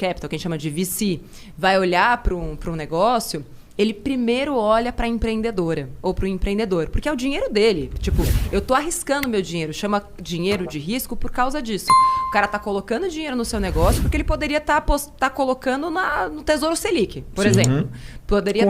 capital, que a gente chama de VC, vai olhar para um negócio, ele primeiro olha para a empreendedora ou para o empreendedor, porque é o dinheiro dele. Tipo, eu tô arriscando meu dinheiro, chama dinheiro de risco por causa disso. O cara tá colocando dinheiro no seu negócio porque ele poderia tá colocando no Tesouro Selic, por exemplo. Poderia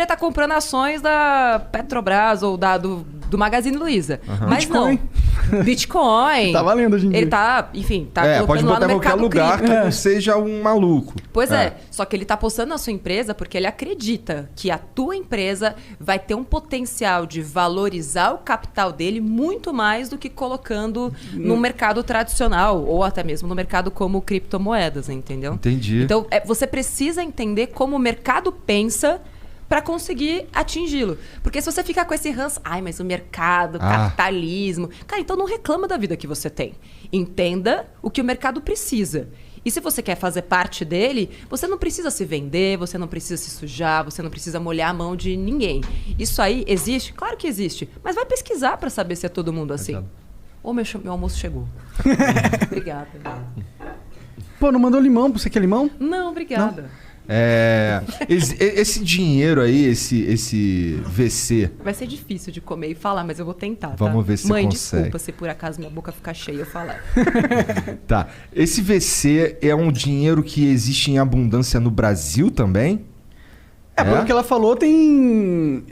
estar comprando ações da Petrobras ou do Magazine Luiza. Mas Bitcoin. não. Bitcoin. Tá valendo hoje em dia. Ele tá, enfim, tá colocando pode lá botar no em qualquer mercado lugar cripto. que não seja um maluco. Pois é, só que ele tá apostando na sua empresa porque ele acredita que a tua empresa vai ter um potencial de valorizar o capital dele muito mais do que colocando no mercado tradicional ou até mesmo no mercado como criptomoedas, entendeu? Entendi. Então, você precisa entender como o mercado pensa para conseguir atingi-lo. Porque se você ficar com esse ranço, mas o mercado, capitalismo... Cara, então não reclama da vida que você tem. Entenda o que o mercado precisa. E se você quer fazer parte dele, você não precisa se vender, você não precisa se sujar, você não precisa molhar a mão de ninguém. Isso aí existe? Claro que existe. Mas vai pesquisar para saber se é todo mundo assim. Meu almoço chegou. Obrigada. Pô, não mandou limão? Você quer limão? Não, obrigada. Não. Esse dinheiro aí, esse VC... Vai ser difícil de comer e falar, mas eu vou tentar, tá? Vamos ver se Mãe, você consegue. desculpa se por acaso minha boca ficar cheia eu falar. Tá. Esse VC é um dinheiro que existe em abundância no Brasil também? Pelo que ela falou, tem...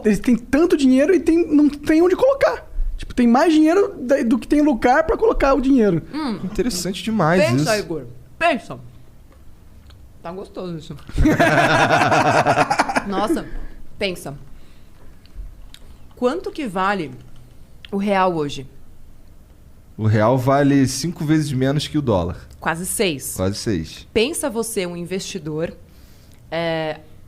eles têm tanto dinheiro e não tem onde colocar. Tipo, tem mais dinheiro do que tem lugar pra colocar o dinheiro. Interessante demais isso. Pensa, Igor. Pensa. Tá gostoso isso. Nossa, pensa. Quanto que vale o real hoje? O real vale 5 vezes menos que o dólar. Quase 6. Quase 6. Pensa você, um investidor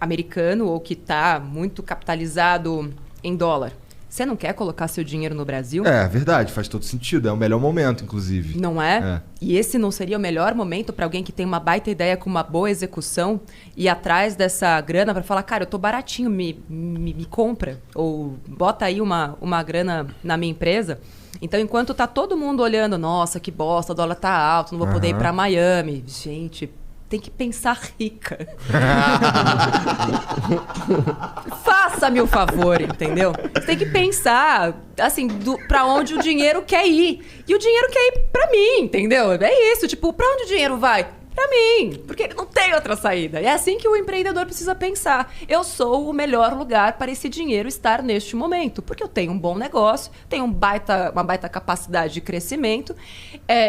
americano ou que está muito capitalizado em dólar. Você não quer colocar seu dinheiro no Brasil? É, verdade. Faz todo sentido. É o melhor momento, inclusive. Não é? E esse não seria o melhor momento para alguém que tem uma baita ideia com uma boa execução ir atrás dessa grana para falar, cara, eu tô baratinho, me compra. Ou bota aí uma grana na minha empresa. Então, enquanto tá todo mundo olhando, nossa, que bosta, o dólar tá alto, não vou poder ir para Miami. Gente, tem que pensar rica. Faça-me o favor, entendeu? Você tem que pensar, assim, pra onde o dinheiro quer ir. E o dinheiro quer ir pra mim, entendeu? É isso, tipo, pra onde o dinheiro vai? Pra mim, porque ele não tem outra saída. E é assim que o empreendedor precisa pensar. Eu sou o melhor lugar para esse dinheiro estar neste momento, porque eu tenho um bom negócio, tenho uma baita capacidade de crescimento,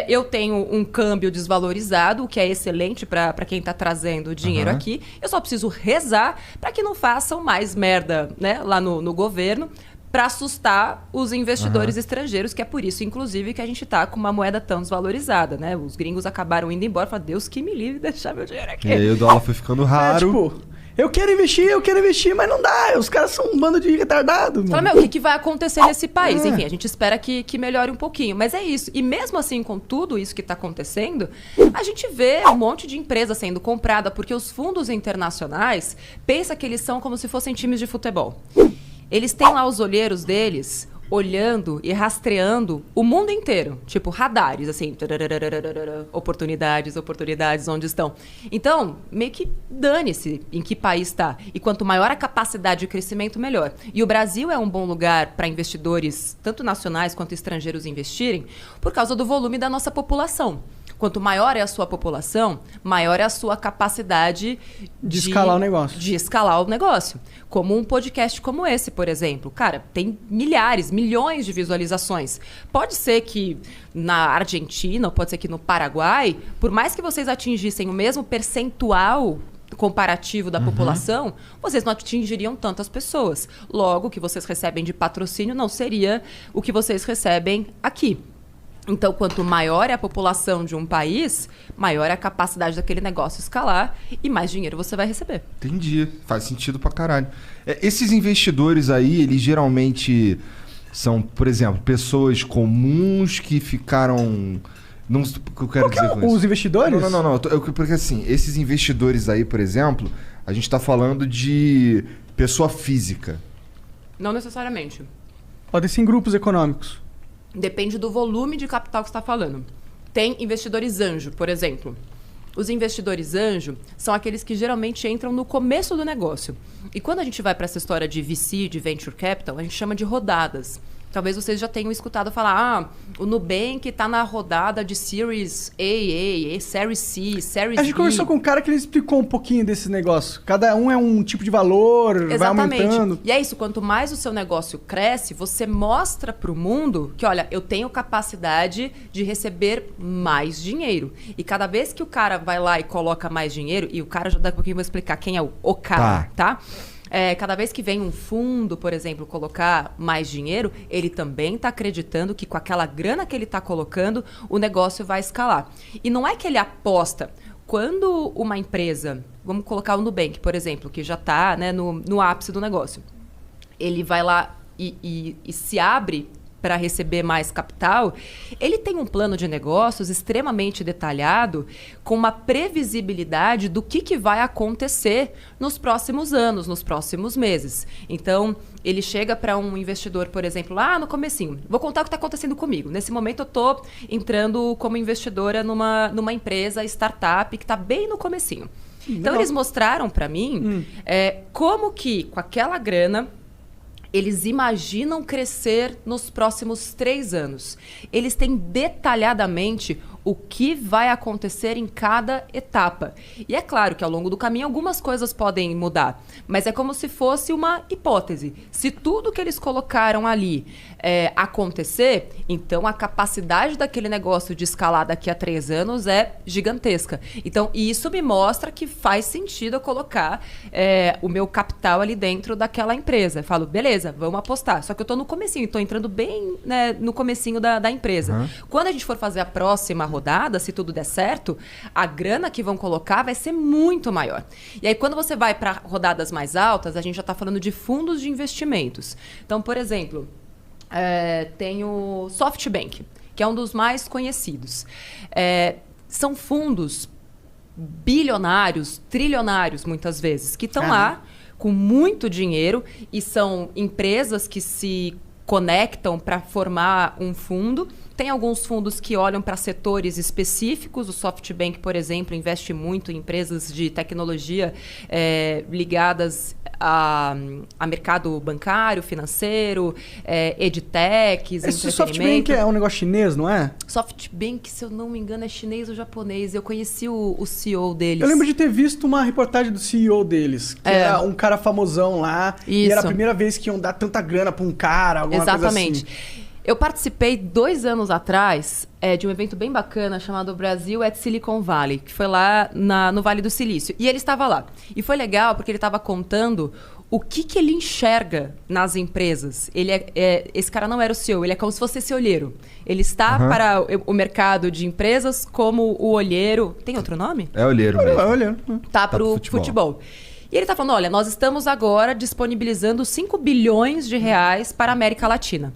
eu tenho um câmbio desvalorizado, o que é excelente para quem está trazendo dinheiro aqui. Eu só preciso rezar para que não façam mais merda, né, lá no governo, para assustar os investidores estrangeiros, que é por isso, inclusive, que a gente está com uma moeda tão desvalorizada, né? Os gringos acabaram indo embora, falaram, Deus que me livre de deixar meu dinheiro aqui. E aí o dólar foi ficando raro. Eu quero investir, mas não dá. Os caras são um bando de retardado. Fala, o que vai acontecer nesse país? Enfim, a gente espera que melhore um pouquinho. Mas é isso. E mesmo assim, com tudo isso que está acontecendo, a gente vê um monte de empresa sendo comprada, porque os fundos internacionais pensam que eles são como se fossem times de futebol. Eles têm lá os olheiros deles olhando e rastreando o mundo inteiro. Tipo, radares, assim. Oportunidades, onde estão. Então, meio que dane-se em que país está. E quanto maior a capacidade de crescimento, melhor. E o Brasil é um bom lugar para investidores, tanto nacionais quanto estrangeiros, investirem, por causa do volume da nossa população. Quanto maior é a sua população, maior é a sua capacidade de escalar o negócio. De escalar o negócio. Como um podcast como esse, por exemplo. Cara, tem milhões de visualizações. Pode ser que na Argentina, ou pode ser que no Paraguai, por mais que vocês atingissem o mesmo percentual comparativo da população, vocês não atingiriam tantas pessoas. Logo, o que vocês recebem de patrocínio não seria o que vocês recebem aqui. Então, quanto maior é a população de um país, maior é a capacidade daquele negócio escalar e mais dinheiro você vai receber. Entendi. Faz sentido pra caralho. Esses investidores aí, eles geralmente são, por exemplo, pessoas comuns que ficaram... Não, o que eu quero dizer com isso? Os investidores? Não. Porque assim, esses investidores aí, por exemplo, a gente tá falando de pessoa física. Não necessariamente. Podem ser em grupos econômicos. Depende do volume de capital que você está falando. Tem investidores anjo, por exemplo. Os investidores anjo são aqueles que geralmente entram no começo do negócio. E quando a gente vai para essa história de VC, de Venture Capital, a gente chama de rodadas. Talvez vocês já tenham escutado falar, o Nubank está na rodada de Series A, Series C, Series B. A gente conversou com um cara que ele explicou um pouquinho desse negócio. Cada um é um tipo de valor, Exatamente. Vai aumentando. E é isso, quanto mais o seu negócio cresce, você mostra para o mundo que, olha, eu tenho capacidade de receber mais dinheiro. E cada vez que o cara vai lá e coloca mais dinheiro, e o cara, já daqui a pouquinho eu vou explicar quem é o cara, tá? Cada vez que vem um fundo, por exemplo, colocar mais dinheiro, ele também está acreditando que com aquela grana que ele está colocando, o negócio vai escalar. E não é que ele aposta. Quando uma empresa, vamos colocar o Nubank, por exemplo, que já está, né, no ápice do negócio, ele vai lá e se abre para receber mais capital, ele tem um plano de negócios extremamente detalhado, com uma previsibilidade do que vai acontecer nos próximos anos, nos próximos meses. Então, ele chega para um investidor, por exemplo, lá no comecinho. Vou contar o que está acontecendo comigo. Nesse momento, eu estou entrando como investidora numa empresa, startup, que está bem no comecinho. Então, eles mostraram para mim como que, com aquela grana, eles imaginam crescer nos próximos 3 anos. Eles têm detalhadamente o que vai acontecer em cada etapa. E é claro que ao longo do caminho algumas coisas podem mudar, mas é como se fosse uma hipótese. Se tudo que eles colocaram ali acontecer, então a capacidade daquele negócio de escalar daqui a 3 anos é gigantesca. Então, isso me mostra que faz sentido eu colocar o meu capital ali dentro daquela empresa. Eu falo, beleza, vamos apostar. Só que eu estou no comecinho, estou entrando bem, né, no comecinho da empresa. Uhum. Quando a gente for fazer a próxima rodada, se tudo der certo, a grana que vão colocar vai ser muito maior. E aí, quando você vai para rodadas mais altas, a gente já está falando de fundos de investimentos. Então, por exemplo, tem o SoftBank, que é um dos mais conhecidos. São fundos bilionários, trilionários, muitas vezes, que estão lá com muito dinheiro e são empresas que se conectam para formar um fundo. Tem alguns fundos que olham para setores específicos. O SoftBank, por exemplo, investe muito em empresas de tecnologia ligadas a mercado bancário, financeiro, edtechs, Esse SoftBank é um negócio chinês, não é? SoftBank, se eu não me engano, é chinês ou japonês. Eu conheci o CEO deles. Eu lembro de ter visto uma reportagem do CEO deles, que era um cara famosão lá. Isso. E era a primeira vez que iam dar tanta grana para um cara, alguma Exatamente. coisa assim. Eu participei 2 anos atrás de um evento bem bacana chamado Brasil at Silicon Valley, que foi lá no Vale do Silício. E ele estava lá. E foi legal porque ele estava contando o que ele enxerga nas empresas. Esse cara não era o CEO, ele é como se fosse esse olheiro. Ele está para o mercado de empresas como o olheiro... Tem outro nome? É olheiro mesmo. É olheiro. Tá para o futebol. E ele está falando, olha, nós estamos agora disponibilizando 5 bilhões de reais para a América Latina.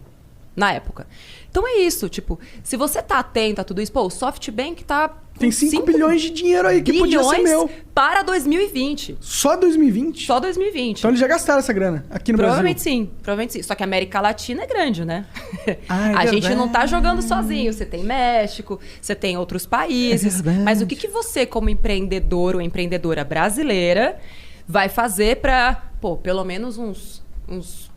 Na época. Então é isso, tipo, se você tá atento a tudo isso, o SoftBank tá... Tem 5 bilhões de dinheiro aí que podia ser meu. Para 2020. Só 2020? Só 2020. Então eles já gastaram essa grana aqui no provavelmente Brasil? Provavelmente sim. Só que a América Latina é grande, né? A gente não tá jogando sozinho. Você tem México, você tem outros países. Mas o que você, como empreendedor ou empreendedora brasileira, vai fazer para, pelo menos uns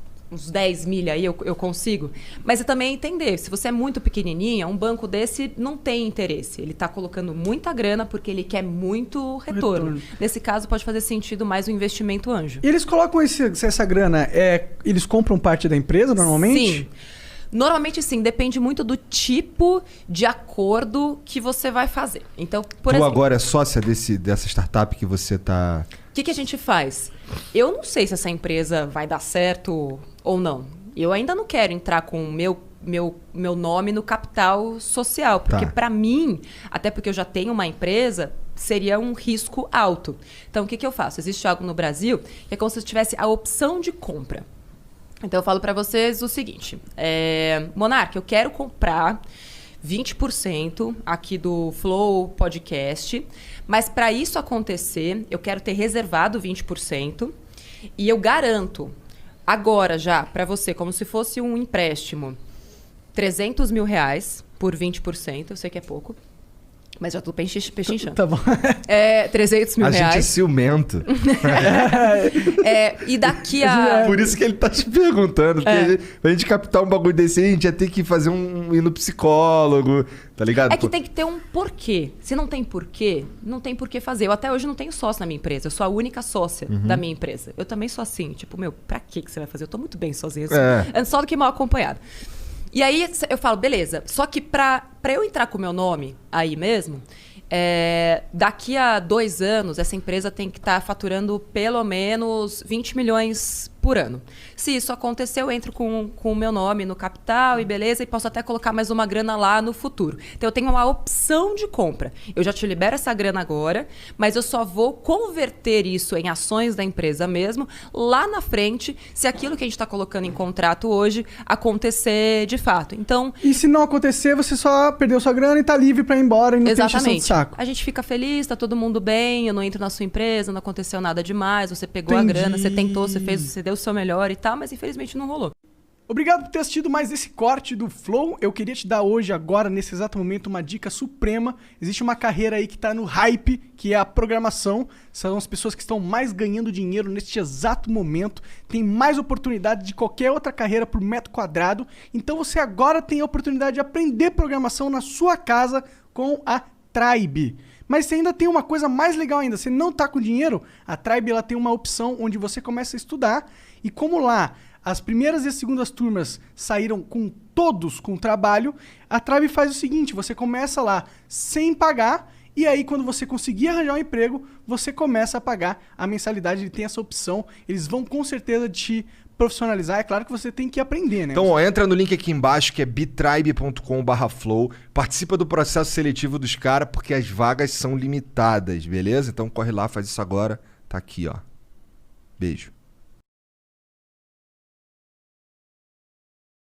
10 milha aí eu consigo. Mas é também entender, se você é muito pequenininha, um banco desse não tem interesse. Ele está colocando muita grana porque ele quer muito retorno. Nesse caso, pode fazer sentido mais o investimento anjo. E eles colocam essa grana, eles compram parte da empresa normalmente? Sim. Normalmente, sim. Depende muito do tipo de acordo que você vai fazer. Então, por exemplo... Tu agora é sócia dessa startup que você está... O que a gente faz? Eu não sei se essa empresa vai dar certo ou não. Eu ainda não quero entrar com o meu nome no capital social. Porque para mim, até porque eu já tenho uma empresa, seria um risco alto. Então, o que eu faço? Existe algo no Brasil que é como se eu tivesse a opção de compra. Então, eu falo para vocês o seguinte. Monark, eu quero comprar 20% aqui do Flow Podcast, mas para isso acontecer, eu quero ter reservado 20% e eu garanto agora já para você, como se fosse um empréstimo, 300 mil reais por 20%, eu sei que é pouco, Mas já tô pechinchando. Tá bom. 300 mil A gente é reais. ciumento. E daqui a... Por isso que ele tá te perguntando. Porque pra gente captar um bagulho desse aí, a gente ia ter que fazer ir no psicólogo, tá ligado? É que tem que ter um porquê. Se não tem porquê, não tem porquê fazer. Eu até hoje não tenho sócio na minha empresa. Eu sou a única sócia da minha empresa. Eu também sou assim. Tipo, pra que você vai fazer? Eu tô muito bem sozinha. Só do que mal acompanhada. E aí eu falo, beleza. Só que pra eu entrar com o meu nome aí mesmo, daqui a 2 anos, essa empresa tem que estar faturando pelo menos 20 milhões por ano. Se isso acontecer, eu entro com o meu nome no capital e beleza, e posso até colocar mais uma grana lá no futuro. Então, eu tenho uma opção de compra. Eu já te libero essa grana agora, mas eu só vou converter isso em ações da empresa mesmo, lá na frente, se aquilo que a gente está colocando em contrato hoje acontecer de fato. Então... E se não acontecer, você só perdeu sua grana e tá livre pra ir embora e não tem encheção de saco. A gente fica feliz, tá todo mundo bem, eu não entro na sua empresa, não aconteceu nada demais, você pegou a grana, você tentou, você fez, você deu o seu melhor e tal, mas infelizmente não rolou. Obrigado por ter assistido mais esse corte do Flow. Eu queria te dar hoje, agora, nesse exato momento, uma dica suprema. Existe uma carreira aí que tá no hype, que é a programação. São as pessoas que estão mais ganhando dinheiro neste exato momento. Tem mais oportunidade de qualquer outra carreira por metro quadrado. Então você agora tem a oportunidade de aprender programação na sua casa com a Tribe. Mas você ainda tem uma coisa mais legal ainda. Você não tá com dinheiro? A Tribe ela tem uma opção onde você começa a estudar. E como lá as primeiras e as segundas turmas saíram todos com trabalho, a Tribe faz o seguinte, você começa lá sem pagar, e aí quando você conseguir arranjar um emprego, você começa a pagar a mensalidade, ele tem essa opção, eles vão com certeza te profissionalizar, é claro que você tem que aprender, né? Então, ó, entra no link aqui embaixo, que é bitribe.com/flow, participa do processo seletivo dos caras, porque as vagas são limitadas, beleza? Então corre lá, faz isso agora, tá aqui, ó. Beijo.